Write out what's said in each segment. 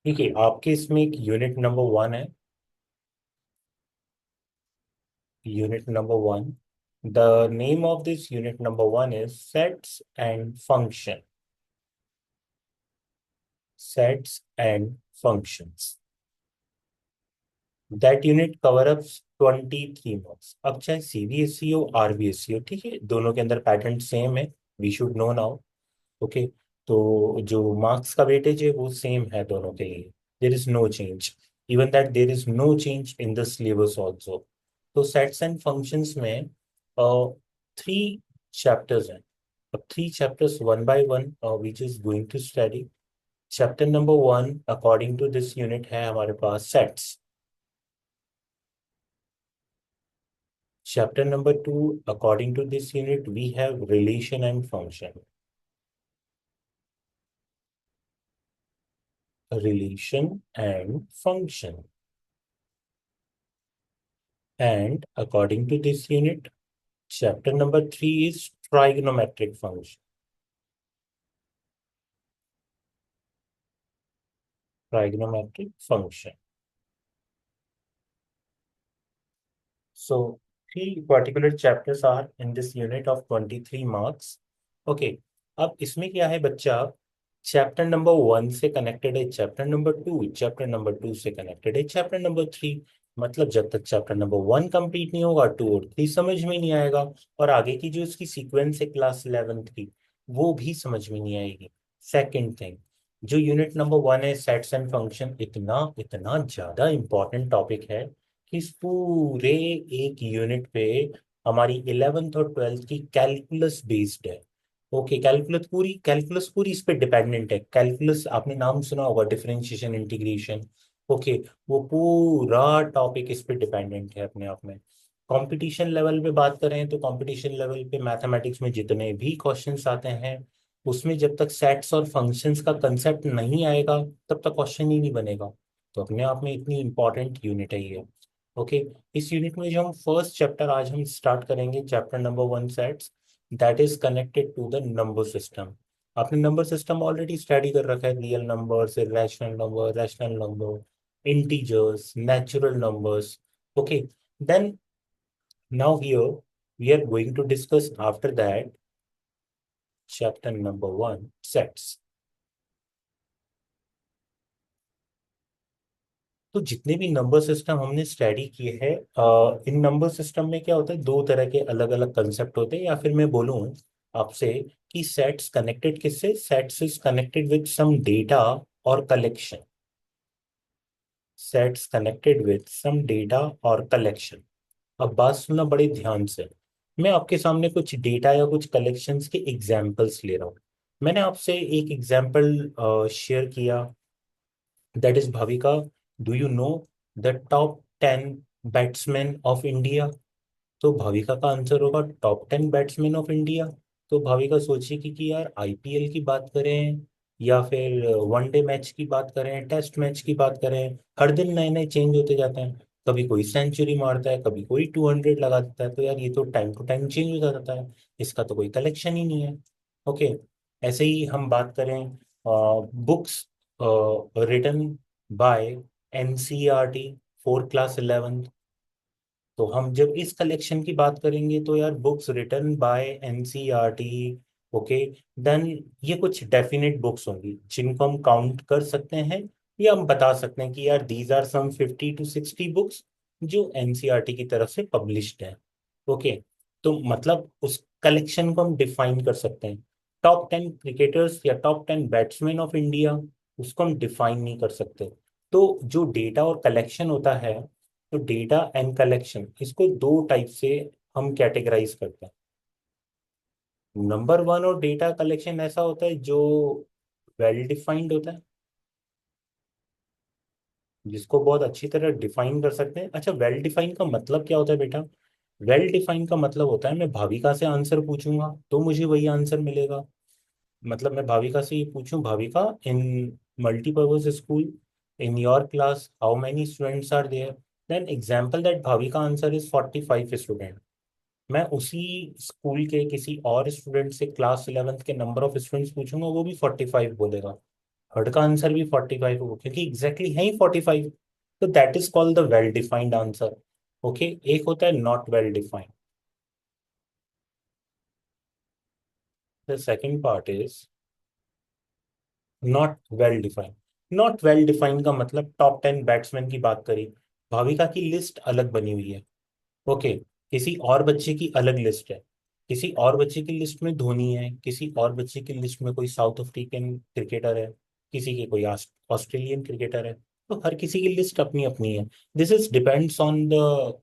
ठीक है, आपके इसमें एक यूनिट नंबर 1 है। Unit number 1, the name of this unit number 1 is sets and function. Sets and functions, that unit cover up 23 marks. अब चाहे सीबीएसई हो आरबीएसई हो, ठीक है, दोनों के अंदर पैटर्न सेम है। We should know now. Okay, तो जो मार्क्स का वेटेज है वो सेम है दोनों के लिए। There is no change, even that there is no change in the syllabus also. तो सेट्स एंड फंक्शंस में 3 चैप्टर्स हैं। अब 3 chapters one by one which is going to study. Chapter number 1 according to this unit है हमारे पास sets. Chapter number 2, according to this unit, we have relation and function. Relation and function. And according to this unit, chapter number 3 is trigonometric function. Trigonometric function. So, 3 particular chapters are in this unit of 23 marks. Okay, अब इसमें क्या है बच्चा, chapter number 1 से connected है chapter number 2, chapter number 2 से connected है chapter number 3। मतलब जब तक चैप्टर नंबर 1 कंप्लीट नहीं होगा 2 और 3 समझ में नहीं आएगा, और आगे की जो इसकी सीक्वेंस है क्लास 11 की वो भी समझ में नहीं आएगी। सेकंड थिंग, जो यूनिट नंबर 1 है सेट्स एंड फंक्शन, इतना इतना ज्यादा इंपॉर्टेंट टॉपिक है कि इस पूरे एक यूनिट पे हमारी 11th और 12th की कैलकुलस बेस्ड है। ओके, कैलकुलस पूरी इस पे डिपेंडेंट है। कैलकुलस आपने नाम सुना होगा, डिफरेंशिएशन, इंटीग्रेशन। ओके, वो पूरा टॉपिक इस पे डिपेंडेंट है अपने आप में। कंपटीशन लेवल पे बात करें तो कंपटीशन लेवल पे मैथमेटिक्स में जितने भी क्वेश्चंस आते हैं उसमें जब तक सेट्स और फंक्शंस का कंसेप्ट नहीं आएगा तब तक क्वेश्चन ही नहीं बनेगा। तो अपने आप में इतनी इंपॉर्टेंट यूनिट है ये। ओके, इस यूनिट में जो हम फर्स्ट चैप्टर आज हम स्टार्ट करेंगे, chapter number 1 sets, that is connected to the number system. आपने नंबर सिस्टम ऑलरेडी स्टडी कर रखा है, real numbers, irrational number, rational number, integers, natural numbers. Okay, then now here we are going to discuss after that chapter number 1 sets. तो जितने भी number system हमने study किए हैं, इन नंबर सिस्टम में क्या होता है, दो तरह के अलग अलग कंसेप्ट होते हैं, या फिर मैं बोलूं आपसे कि सेट्स कनेक्टेड किससे, sets is connected with some data और collection. Sets connected with some data और कलेक्शन। अब बात सुनना बड़े ध्यान से। मैं आपके सामने कुछ डेटा या कुछ कलेक्शंस के एग्जांपल्स ले रहा हूँ। मैंने आपसे एक एग्जांपल शेयर किया, that is Bhavika, do you know the top 10 batsman of India. तो भाविका का आंसर होगा टॉप 10 बैट्समैन ऑफ इंडिया। तो भाविका सोचेगी कि यार आईपीएल की बात करें या फिर वनडे मैच की बात करें, टेस्ट मैच की बात करें, हर दिन नए नए चेंज होते जाते हैं। कभी कोई सेंचुरी मारता है, कभी कोई 200 लगा देता है, तो यार ये तो टाइम टू टाइम चेंज होता रहता है, इसका तो कोई कलेक्शन ही नहीं है। ओके, ऐसे ही हम बात करें books written by NCERT for class 11। तो हम जब इस कलेक्शन की बात करेंगे तो यार books written by NCERT, okay, then ये कुछ डेफिनेट बुक्स होंगी जिनको हम काउंट कर सकते हैं, या हम बता सकते हैं कि यार these are some 50 to 60 books जो एनसीईआरटी की तरफ से पब्लिश्ड है। ओके, तो मतलब उस कलेक्शन को हम डिफाइन कर सकते हैं। टॉप 10 क्रिकेटर्स या टॉप 10 बैट्समैन ऑफ इंडिया, उसको हम डिफाइन नहीं कर सकते। तो जो डेटा और कलेक्शन होता है, तो डेटा एंड कलेक्शन, इसको दो टाइप से हम कैटेगराइज करते हैं। नंबर 1 और डेटा कलेक्शन ऐसा होता है जो वेल डिफाइंड होता है, जिसको बहुत अच्छी तरह डिफाइन कर सकते हैं। अच्छा, वेल डिफाइन का मतलब क्या होता है बेटा? वेल डिफाइन का मतलब होता है मैं भाविका से आंसर पूछूंगा तो मुझे वही आंसर मिलेगा। मतलब मैं भाविका से ये पूछूं, Bhavika, in multipurpose school, in your class how many students are there, then example that Bhavika answer is 45 student. मैं उसी स्कूल के किसी और स्टूडेंट से क्लास 11th के नंबर ऑफ स्टूडेंट्स पूछूंगा, वो भी 45 बोलेगा। थर्ड का आंसर भी 45 होगा क्योंकि एग्जैक्टली है ही 45। तो that is called the well defined answer. Okay, एक होता है not well defined. The second part is not well defined. Not well defined का मतलब टॉप 10 बैट्समैन की बात करी, भाविका की लिस्ट अलग बनी हुई है। ओके, किसी और बच्चे की अलग लिस्ट है, किसी और बच्चे की लिस्ट में धोनी है, किसी और बच्चे की लिस्ट में कोई साउथ अफ्रीकन क्रिकेटर है, किसी के कोई ऑस्ट्रेलियन क्रिकेटर है। तो हर किसी की लिस्ट अपनी अपनी है। This is depends on the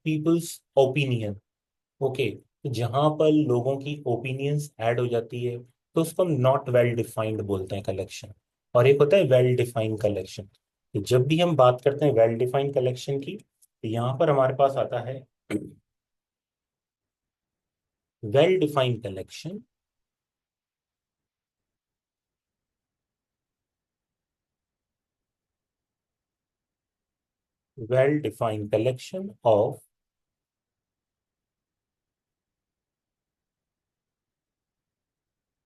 peoples opinion. Okay, तो जहां पर लोगों की ओपिनियंस ऐड हो जाती है तो उसको नॉट वेल डिफाइंड बोलते हैं कलेक्शन। और एक होता है वेल डिफाइंड कलेक्शन। तो जब भी हम बात करते हैं वेल डिफाइंड कलेक्शन की, तो यहाँ पर हमारे पास आता है well defined collection. Well defined collection of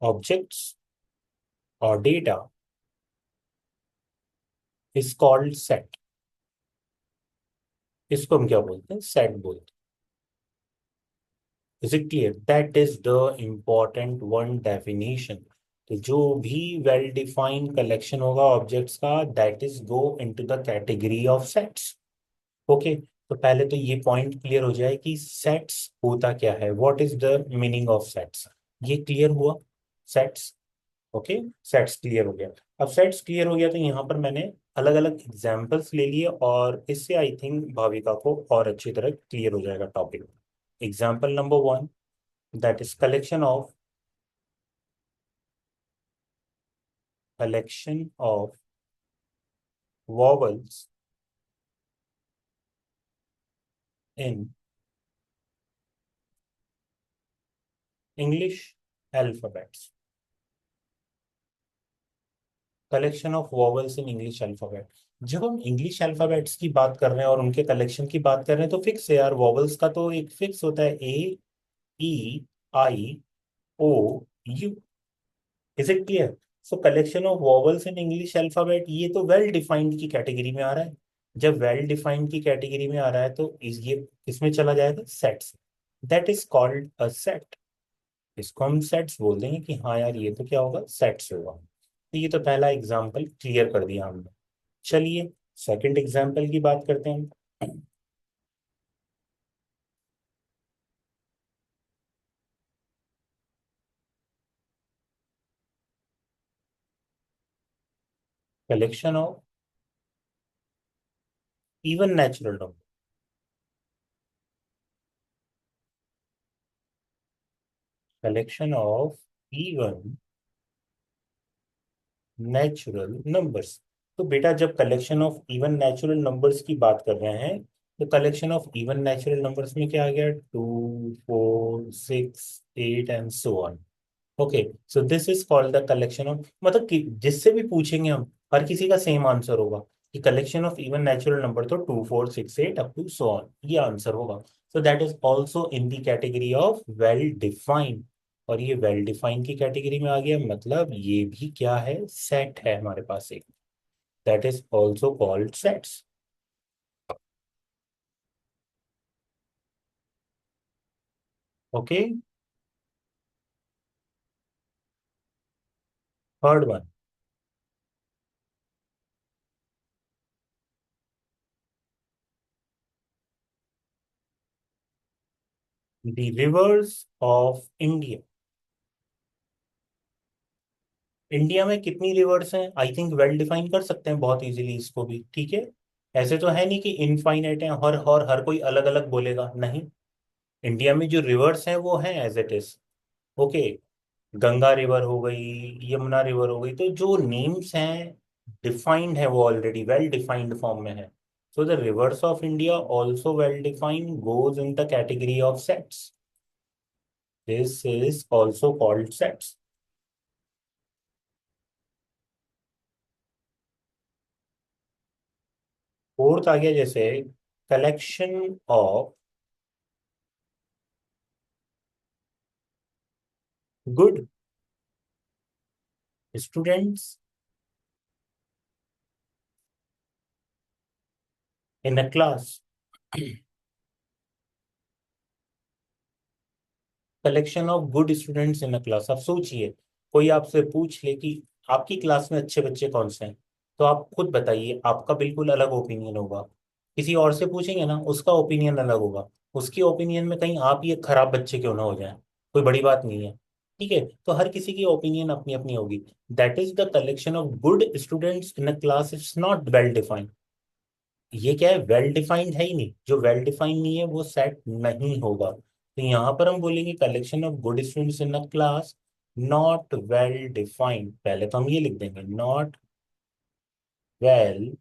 objects और डेटा इज कॉल्ड सेट। इसको हम क्या बोलते हैं? सेट बोलते हैं। Is it clear? That is the important one definition. तो जो भी वेल डिफाइंड कलेक्शन होगा ऑब्जेक्ट्स का, that is go into the category of sets. Okay, तो पहले तो ये पॉइंट क्लियर हो जाए कि सेट्स होता क्या है, what is the meaning of sets. ये क्लियर हुआ? सेट्स। ओके, सेट्स क्लियर हो गया। अब सेट्स क्लियर हो गया तो यहाँ पर मैंने अलग अलग एग्जाम्पल्स ले लिए और इससे आई थिंक भाविका को और अच्छी तरह क्लियर हो जाएगा topic. Example number 1, that is collection of vowels in English alphabets। Collection of vowels in English alphabet. जब हम इंग्लिश अल्फाबेट्स की बात कर रहे हैं और उनके कलेक्शन की बात कर रहे हैं तो फिक्स है यार, वॉवल्स का तो एक फिक्स होता है, A, E, I, O, U. Is it clear? So collection of vowels in English alphabet, ये तो वेल डिफाइंड की कैटेगरी में आ रहा है। जब वेल डिफाइंड की कैटेगरी में आ रहा है तो ये किसमें चला जाएगा? Sets. That is called a set. इसको हम सेट्स बोल देंगे कि हाँ यार ये तो क्या होगा? सेट्स होगा। तो ये तो पहला एग्जाम्पल क्लियर कर दिया हमने। चलिए सेकंड एग्जाम्पल की बात करते हैं। Collection of even natural number. Collection of even natural numbers. तो बेटा जब collection of even natural numbers की बात कर रहे हैं तो collection of even natural numbers में क्या आ गया? 2, 4, 6, 8 and so on. Okay, so this is called the collection of, मतलब कि जिससे भी पूछेंगे हम हर किसी का सेम आंसर होगा कि collection of even natural number, तो 2, 4, 6, 8 अप टू सो ऑन, ये आंसर होगा। सो that is also in the category of well defined. और ये वेल डिफाइंड की कैटेगरी में आ गया, मतलब ये भी क्या है? सेट है हमारे पास एक। That is also called sets. Okay, third one, the rivers of India. India में कितनी रिवर्स हैं? आई थिंक वेल डिफाइन कर सकते हैं बहुत इजीली इसको भी, ठीक है। ऐसे तो है नहीं कि इनफाइनाइट है और हर कोई अलग अलग बोलेगा, नहीं। इंडिया में जो रिवर्स हैं वो हैं as it is. Okay, Ganga river हो गई, यमुना रिवर हो गई, तो जो नेम्स हैं डिफाइंड है वो ऑलरेडी वेल डिफाइंड फॉर्म में है। So the rivers of India also well defined goes in the category of sets. This is also called sets. Fourth आ गया जैसे collection of good students in a class, collection of good students in a class. आप सोचिए, कोई आपसे पूछ ले कि आपकी क्लास में अच्छे बच्चे कौन से हैं, तो आप खुद बताइए, आपका बिल्कुल अलग ओपिनियन होगा। किसी और से पूछेंगे ना, उसका ओपिनियन अलग होगा। उसकी ओपिनियन में कहीं आप ही एक खराब बच्चे क्यों ना हो जाए, कोई बड़ी बात नहीं है। ठीक है, तो हर किसी की ओपिनियन अपनी अपनी होगी। That is the collection of good students in a class, it's not well defined. ये क्या है, वेल डिफाइंड है ही नहीं। जो वेल डिफाइंड नहीं है वो सेट नहीं होगा। तो यहाँ पर हम बोलेंगे collection of good students in a class not well defined. पहले तो हम ये लिख देंगे, नॉट वेल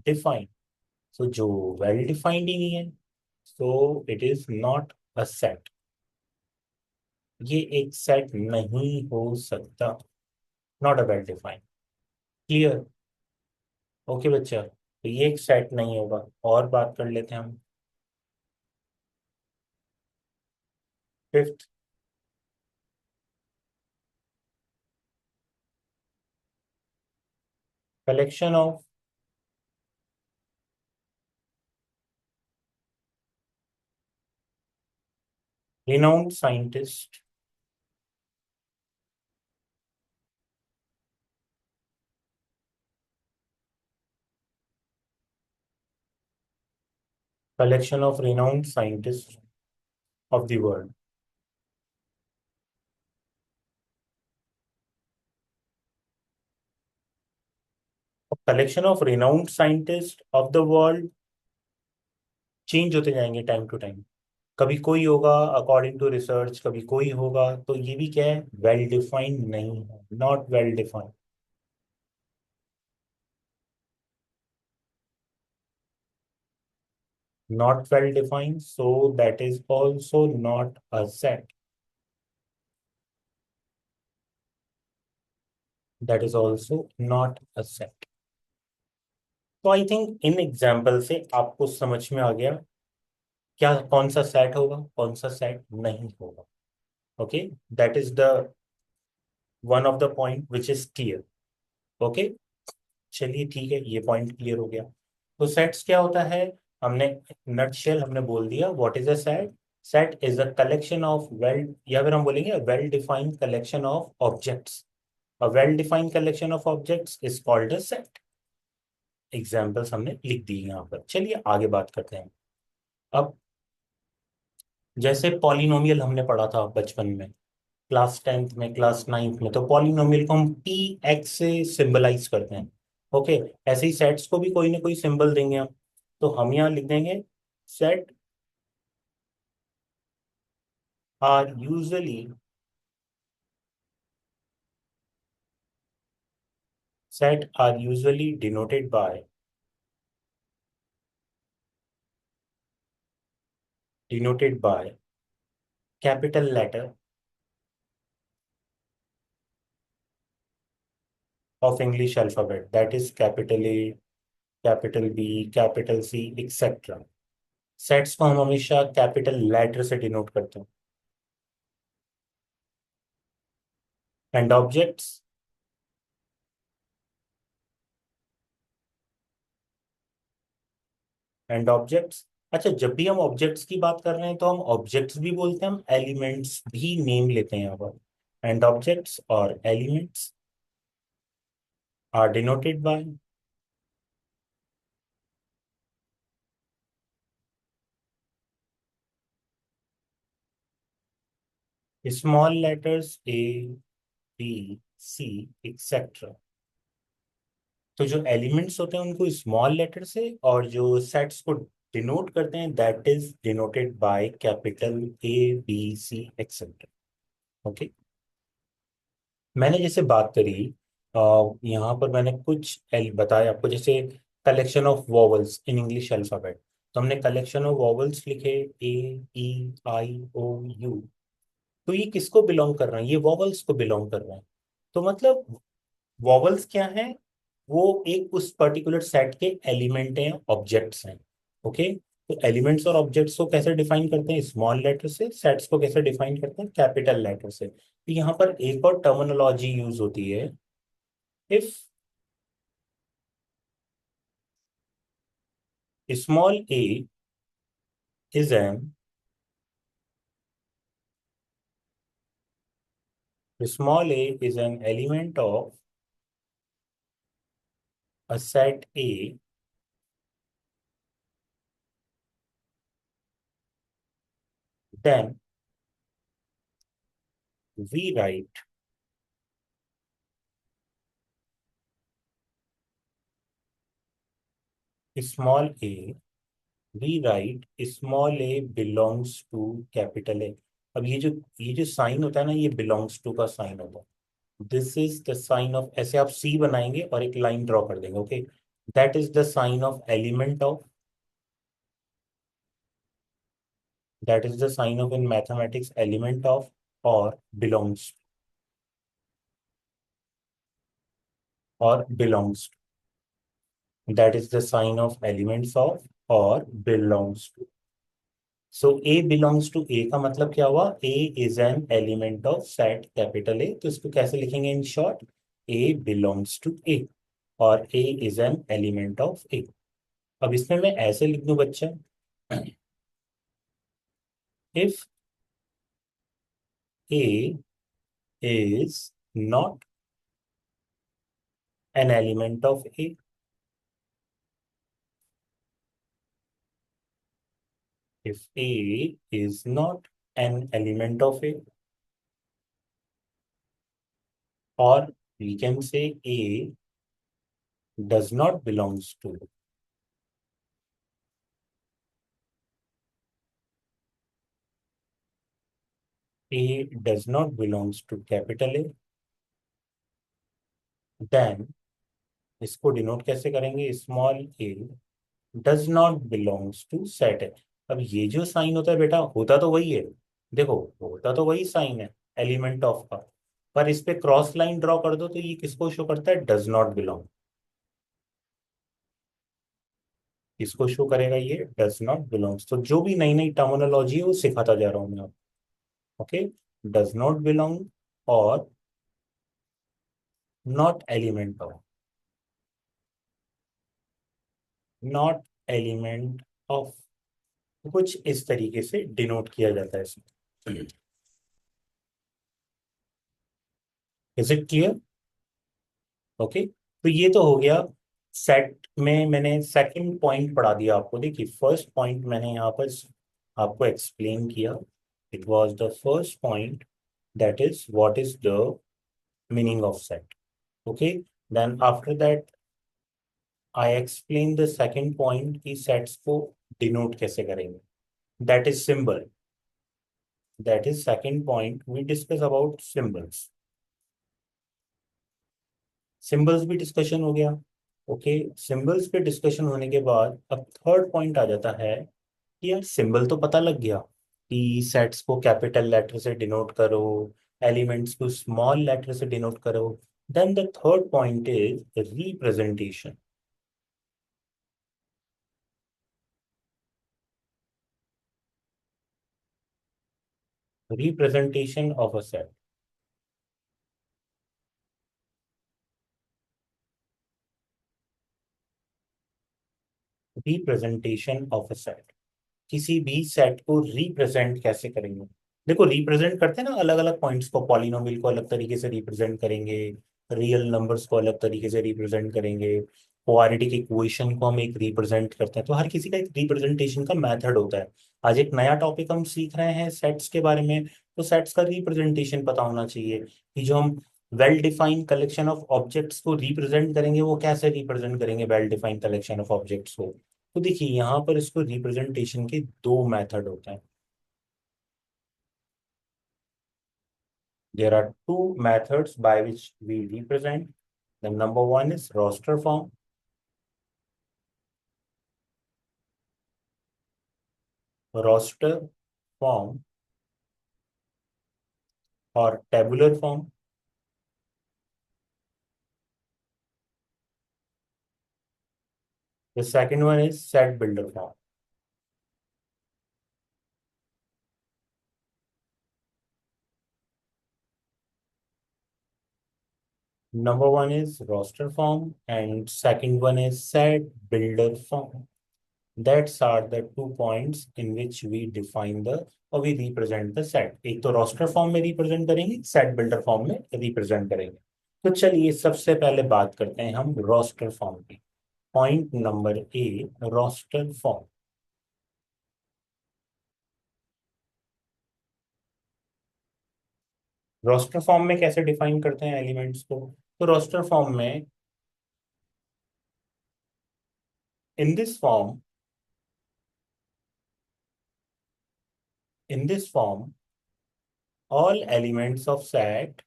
डिफाइंड। सो जो वेल डिफाइंड ही नहीं है, so it is not a set. ये एक सेट नहीं हो सकता, not a well defined. Clear? Okay बच्चा, तो ये एक सेट नहीं होगा। और बात कर लेते हैं हम। Fifth, collection of renowned scientist collection of renowned scientists of the world. Collection of renowned scientists of the world change होते जाएंगे टाइम टू टाइम। कभी कोई होगा अकॉर्डिंग टू रिसर्च, कभी कोई होगा, तो ये भी क्या है, वेल डिफाइंड नहीं है, not well defined. Not well defined, so that is also not a set. That is also not a set. तो आई थिंक इन एग्जाम्पल से आपको समझ में आ गया क्या कौन सा सेट होगा, कौन सा सेट नहीं होगा। Okay, that is the one of the point which is clear. Okay, चलिए ठीक है, ये पॉइंट क्लियर हो गया। तो सेट्स क्या होता है, हमने नटशेल हमने बोल दिया what is a set. Set is a collection of well, या फिर हम बोलेंगे well defined collection of objects. A well defined collection of objects is called a set. Examples हमने लिख दिए यहाँ पर। चलिए आगे बात करते हैं। अब जैसे पॉलिनोमियल हमने पढ़ा था बचपन में, क्लास टेंथ में, क्लास नाइन्थ में, तो पॉलिनोमियल को हम पी एक्स से सिंबलाइज करते हैं। ओके, ऐसे ही सेट्स को भी कोई ना कोई सिंबल देंगे हम। तो हम यहाँ लिख देंगे set are usually, set are usually denoted by capital letter of English alphabet, that is capital A, capital B, capital C, etcetera. Sets को हम हमेशा कैपिटल लेटर से डिनोट करते हैं। एंड ऑब्जेक्ट्स, एंड ऑब्जेक्ट्स, अच्छा जब भी हम ऑब्जेक्ट्स की बात कर रहे हैं तो हम ऑब्जेक्ट्स भी बोलते हैं, हम एलिमेंट्स भी नेम लेते हैं यहाँ पर। एंड ऑब्जेक्ट्स और elements are denoted by small letters a, B, C, etcetera. तो जो एलिमेंट्स होते हैं उनको स्मॉल लेटर से, और जो सेट्स को डिनोट करते हैं that is denoted by capital A, B, C, etcetera. Okay, मैंने जैसे बात करी, यहाँ पर मैंने कुछ एल बताया आपको, जैसे collection of vowels in English alphabet. तो हमने कलेक्शन ऑफ वॉवल्स लिखे, ए, ई, आई, ओ, यू। तो ये किसको बिलोंग कर रहे हैं, ये वॉवल्स को बिलोंग कर रहे हैं। तो मतलब वॉवल्स क्या है, वो एक उस पर्टिकुलर सेट के एलिमेंट हैं, ऑब्जेक्ट्स हैं। ओके, तो एलिमेंट्स और ऑब्जेक्ट्स को कैसे डिफाइन करते हैं, स्मॉल लेटर से। सेट्स को कैसे डिफाइन करते हैं, कैपिटल लेटर से। तो यहाँ पर एक और टर्मिनोलॉजी यूज होती है, if Small a is an small a is an element of a set A, then we write small a, we write small a belongs to capital A। अब ये जो साइन होता है ना, ये बिलोंग्स टू का साइन होता है। This is the sign of, ऐसे आप सी बनाएंगे और एक लाइन ड्रॉ कर देंगे, okay. That is the sign of element of, that is the sign of in mathematics element of और बिलोंग्स, और belongs, that is the sign of elements of और belongs to. So a belongs to A का मतलब क्या हुआ, a is an element of set capital A. तो इसको कैसे लिखेंगे in short, a belongs to A, और a is an element of A. अब इसमें मैं ऐसे लिख दूं बच्चा, if A is not an element of A, if A is not an element of A, or we can say A does not belongs to, A does not belongs to capital A, then इसको denote कैसे करेंगे, small a does not belongs to set है। अब ये जो sign होता है बेटा, होता तो वही है, देखो होता तो वही साइन है एलिमेंट ऑफ का, पर इस पे क्रॉस लाइन ड्रॉ कर दो तो ये किसको शो करता है, डज नॉट बिलोंग। किसको शो करेगा, ये डज नॉट बिलोंग्स। तो जो भी नई नई टर्मिनोलॉजी है वो सिखाता जा रहा हूँ मैं आपको, ओके। डज नॉट बिलोंग और not element of, not element of, कुछ इस तरीके से डिनोट किया जाता है इसमें। Is it clear, okay. तो ये तो हो गया सेट में, मैंने सेकंड पॉइंट पढ़ा दिया आपको। देखिए फर्स्ट पॉइंट मैंने यहाँ पर आपको एक्सप्लेन किया, it was the first point, that is what is the meaning of set, okay. Then after that I explain the second point की सेट्स को डिनोट कैसे करेंगे, that is symbol, that is second point we discuss about symbols. Symbols भी discussion हो गया, okay. Symbols पे discussion होने के बाद अब थर्ड पॉइंट आ जाता है कि यार सिंबल तो पता लग गया कि सेट्स को कैपिटल लेटर से डिनोट करो, एलिमेंट्स को स्मॉल लेटर से डिनोट करो। Then the third point is representation, representation of a set, representation of a set. किसी भी सेट को रिप्रेजेंट कैसे करेंगे, देखो रिप्रेजेंट करते हैं ना अलग अलग पॉइंट्स को, पॉलिनोमियल को अलग तरीके से रिप्रेजेंट करेंगे, रियल नंबर्स को अलग तरीके से रिप्रेजेंट करेंगे, क्वाड्रेटिक इक्वेशन को हम एक रिप्रेजेंट करते हैं। तो हर किसी का एक रिप्रेजेंटेशन का मेथड होता है। आज एक नया टॉपिक हम सीख रहे हैं सेट्स के बारे में, तो सेट्स का रिप्रेजेंटेशन पता होना चाहिए कि जो हम well defined collection of objects को रिप्रेजेंट करेंगे वो कैसे रिप्रेजेंट करेंगे well defined collection of objects को। तो देखिए यहाँ पर इसको रिप्रेजेंटेशन के दो मेथड होते हैं। There are two methods by which we represent. The number one is roster form, roster form और tabular form. The second one is set builder form. Number one is roster form and second one is set builder form. That's are the 2 points in which we define the or we represent the set. एक तो roster form में represent करेंगे, set builder form में represent करेंगे। तो चलिए सबसे पहले बात करते हैं हम रोस्टर फॉर्म की। Point number A, roster form. Roster form में कैसे डिफाइन करते हैं एलिमेंट्स को? तो रोस्टर फॉर्म में, इन this form, in this form all elements of set,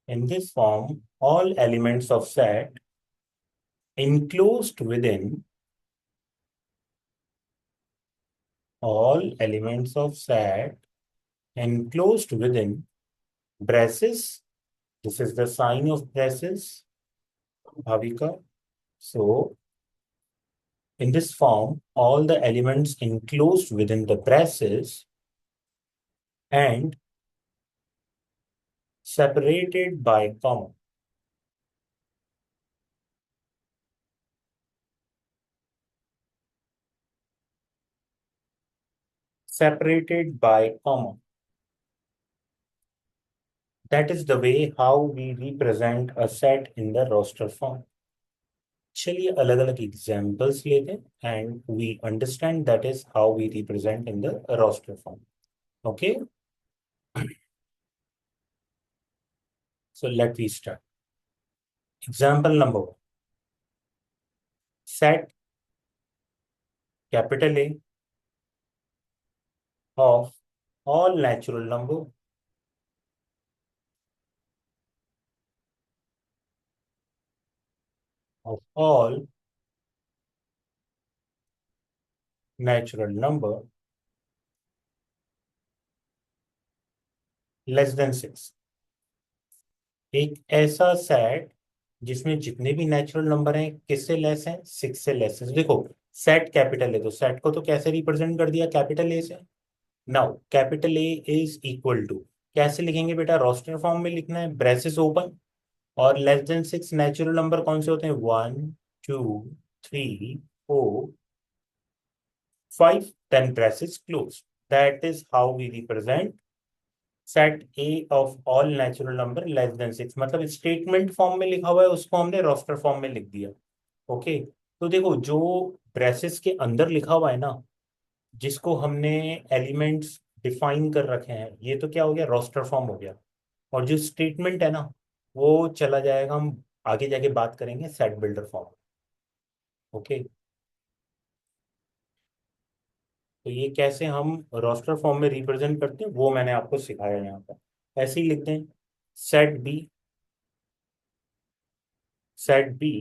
in this form all elements of set enclosed within, all elements of set enclosed within braces. This is the sign of braces, Bhavika. So in this form all the elements enclosed within the braces and separated by comma, separated by comma. That is the way how we represent a set in the roster form. चलिए अलग अलग examples लेते हैं and we understand that is how we represent in the roster form. Okay, so let we start. Example number one, set capital A of all natural number, of all natural number less than 6। एक ऐसा set जिसमें जितने भी natural number हैं किससे less हैं? 6 से less है। तो देखो सेट कैपिटल है तो सेट को तो कैसे रिप्रेजेंट कर दिया? कैपिटल ए से। Now capital A is equal to, कैसे लिखेंगे बेटा? रोस्टर फॉर्म में लिखना है, ब्रेसेस ओपन, और लेस देन 6 नेचुरल नंबर कौन से होते हैं? 1 2 3 4 5, then braces close. That is how we represent set A of all natural number less than 6। मतलब स्टेटमेंट फॉर्म में लिखा हुआ है उसको हमने रोस्टर फॉर्म में लिख दिया। ओके, तो देखो जो ब्रेसेस के अंदर लिखा हुआ है ना, जिसको हमने एलिमेंट्स डिफाइन कर रखे हैं, ये तो क्या हो गया? रोस्टर फॉर्म हो गया। और जो स्टेटमेंट है ना, वो चला जाएगा, हम आगे जाके बात करेंगे सेट बिल्डर फॉर्म। ओके, तो ये कैसे हम रोस्टर फॉर्म में रिप्रेजेंट करते हैं वो मैंने आपको सिखाया यहाँ पर। ऐसे ही लिखते हैं, set B, set B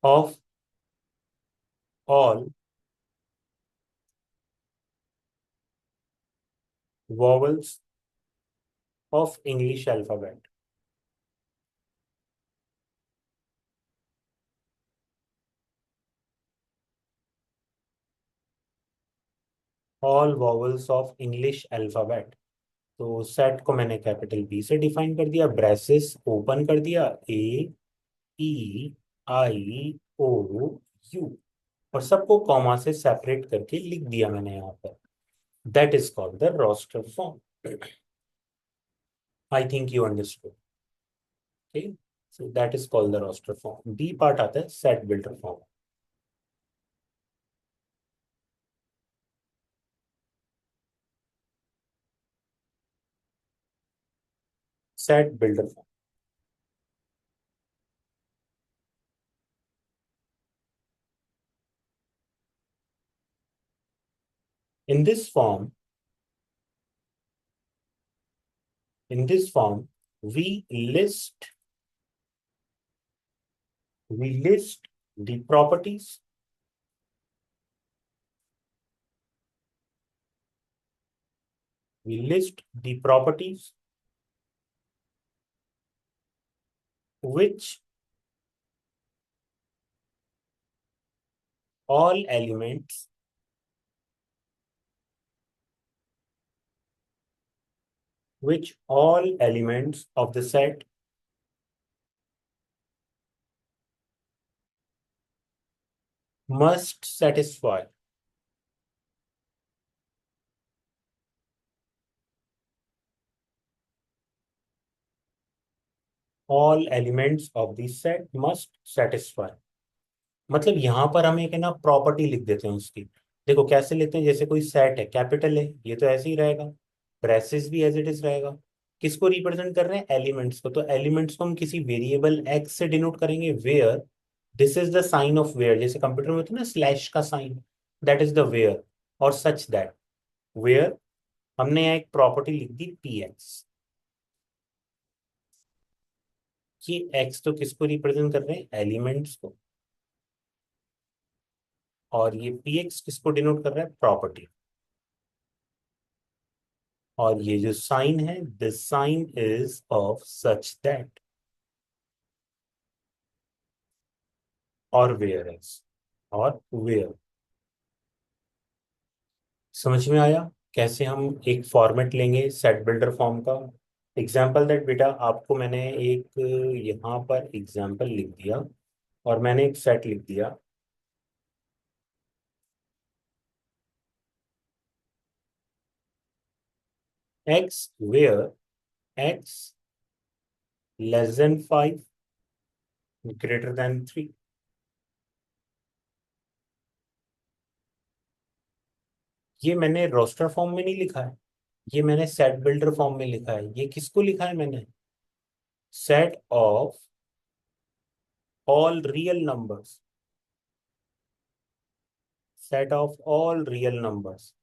of all vowels of English alphabet, all vowels of English alphabet। तो सेट को मैंने कैपिटल बी से डिफाइन कर दिया, ब्रेसेस ओपन कर दिया, ए ई आई ओ यू, और सबको कॉमा से सेपरेट करके लिख दिया मैंने यहाँ पर। That is called the roster form. I think you understood. Okay, so that is called the roster form. B part आता है set builder form. Set builder form, in this form, in this form we list, we list the properties, we list the properties which all elements, which all elements of the set must satisfy all elements of the set must satisfy। मतलब यहां पर हम एक है ना property लिख देते हैं उसकी। देखो कैसे लेते हैं, जैसे कोई सेट है, कैपिटल है, ये तो ऐसे ही रहेगा, ब्रेसेस भी एज इट इज रहेगा। किसको रिप्रेजेंट कर रहे हैं? एलिमेंट्स को। तो एलिमेंट्स को हम किसी वेरिएबल एक्स से डिनोट करेंगे, where this is the sign of where, जैसे कंप्यूटर में होता है ना स्लैश का sign, that is the where. और सच दैट वेयर, हमने यहाँ एक प्रॉपर्टी लिख दी पी एक्स। ये एक्स तो किसको रिप्रेजेंट कर रहे हैं? एलिमेंट्स को। और ये पी एक्स किसको डिनोट कर रहा है? प्रॉपर्टी। और ये जो साइन है, this sign is of such that, और वेयर इज, और वेयर। समझ में आया कैसे हम एक फॉर्मेट लेंगे सेट बिल्डर फॉर्म का? एग्जाम्पल दैट बेटा, आपको मैंने एक यहाँ पर एग्जाम्पल लिख दिया, और मैंने एक सेट लिख दिया X where X less than 5 greater than 3। ये मैंने रोस्टर फॉर्म में नहीं लिखा है, ये मैंने सेट बिल्डर फॉर्म में लिखा है। ये किसको लिखा है मैंने? Set of all real numbers, set of all real numbers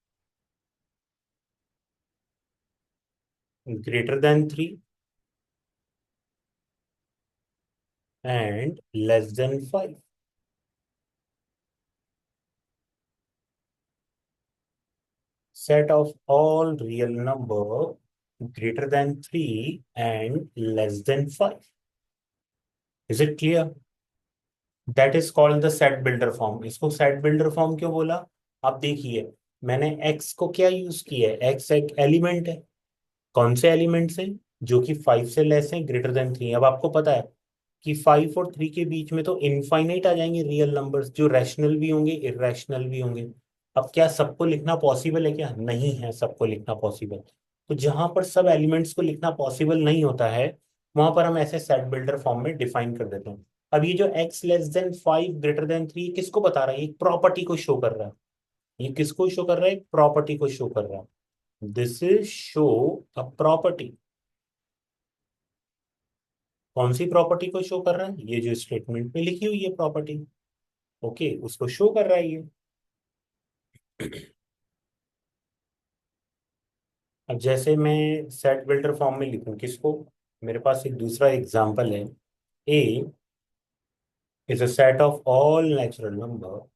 greater than 3 and less than 5। Set of all real number greater than 3 and less than 5। Is it clear? That is called the set builder form। इसको set builder form क्यों बोला? आप देखिए, मैंने x को क्या use किया है? x एक एलिमेंट है। कौन से एलिमेंट्स हैं? जो कि 5 से लेस है, ग्रेटर देन 3। अब आपको पता है कि 5 और 3 के बीच में तो इनफाइनाइट आ जाएंगे रियल नंबर्स, जो रैशनल भी होंगे, इरेशनल भी होंगे। अब क्या सबको लिखना पॉसिबल है? क्या नहीं है सबको लिखना पॉसिबल। तो जहां पर सब एलिमेंट्स को लिखना पॉसिबल नहीं होता है, वहां पर हम ऐसे सेट बिल्डर फॉर्म में डिफाइन कर देते हैं। अब ये जो x less than 5 greater than 3 किसको बता रहा है? एक प्रॉपर्टी को शो कर रहा है। ये किसको शो कर रहा है? प्रॉपर्टी को शो कर रहा है। This is show a property. कौन सी प्रॉपर्टी को शो कर रहा है? ये जो स्टेटमेंट में लिखी हुई है प्रॉपर्टी। ओके, उसको शो कर रहा है ये। अब जैसे मैं सेट बिल्डर फॉर्म में लिखूं किसको? मेरे पास एक दूसरा एग्जांपल है। A is a set of all natural number.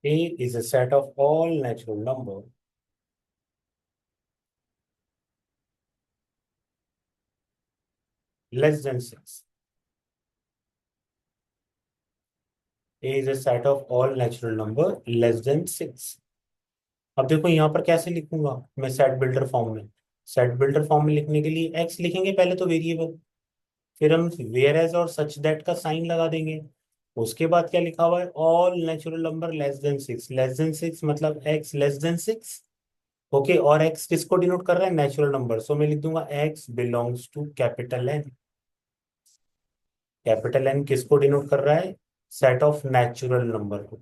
A is a set of all natural number less than 6। A is a set of all natural number less than 6। अब देखो यहाँ पर कैसे लिखूंगा मैं सेट बिल्डर फॉर्म में? Set builder form में लिखने के लिए एक्स लिखेंगे पहले तो, वेरिएबल। फिर हम वेयर एज और सच दैट का साइन लगा देंगे। उसके बाद क्या लिखा हुआ है? All natural number less than 6। Less than 6 मतलब एक्स लेस देन 6। ओके, और एक्स किसको डिनोट कर रहा है? Natural number. सो मैं लिख दूंगा x belongs to capital N. Capital N किसको डिनोट कर रहा है? सेट ऑफ नेचुरल नंबर को।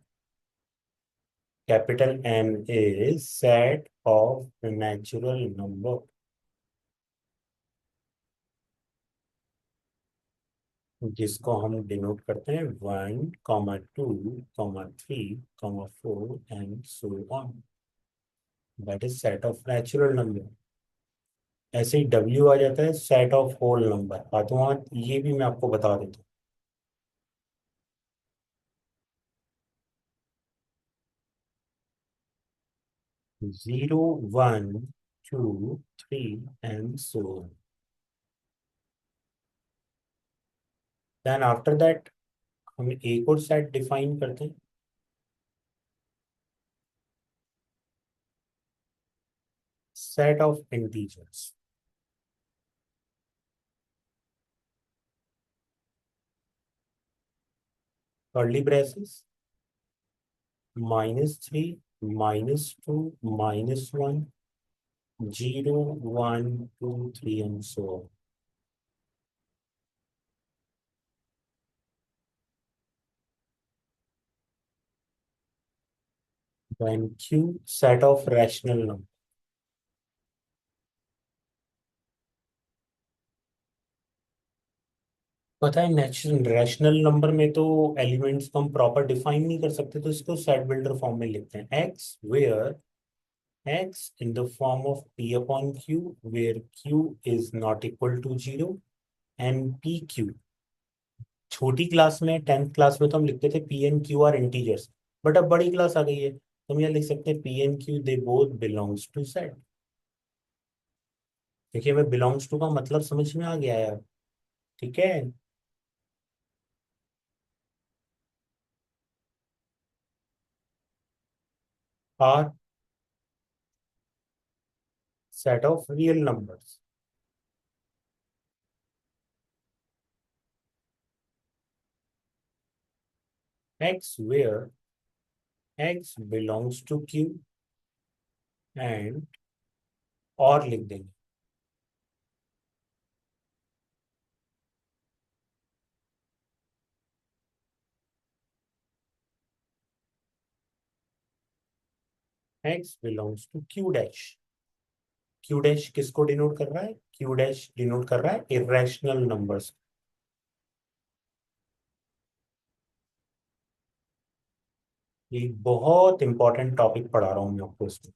Capital N is set of natural number, जिसको हम डिनोट करते हैं 1, 2, 3, 4 and so on. That is set of natural number. ऐसे ही डब्ल्यू आ जाता है सेट ऑफ होल नंबर। हाथों हाथ ये भी मैं आपको बता देता 0, 1, 2, 3 and so on. Then after that हम एक और सेट डिफाइन करते हैं। set of integers, curly braces, -3, -2, -1, 0, 1, 2, 3, and so on. Then Q, set of rational number. पता है नेचुरल रैशनल नंबर में तो एलिमेंट्स को हम प्रॉपर डिफाइन नहीं कर सकते, तो इसको सेट बिल्डर फॉर्म में लिखते हैं। X where x in the form of p upon q, where q is not equal to 0, and pq। छोटी क्लास में 10th क्लास में तो हम लिखते थे P and Q are integers, but अब बड़ी क्लास आ गई है तो हम यहाँ लिख सकते हैं P and Q they both belongs to set. देखिए हमें बिलोंग्स टू का मतलब समझ में आ गया है अब, ठीक है। R set of real numbers. X where X belongs to Q and, और लिख देंगे X belongs to Q dash. Q dash किसको डिनोट कर रहा है? क्यू डैश डिनोट कर रहा है इरेशनल नंबर्स। ये बहुत इंपॉर्टेंट टॉपिक पढ़ा रहा हूँ मैं आपको इसमें।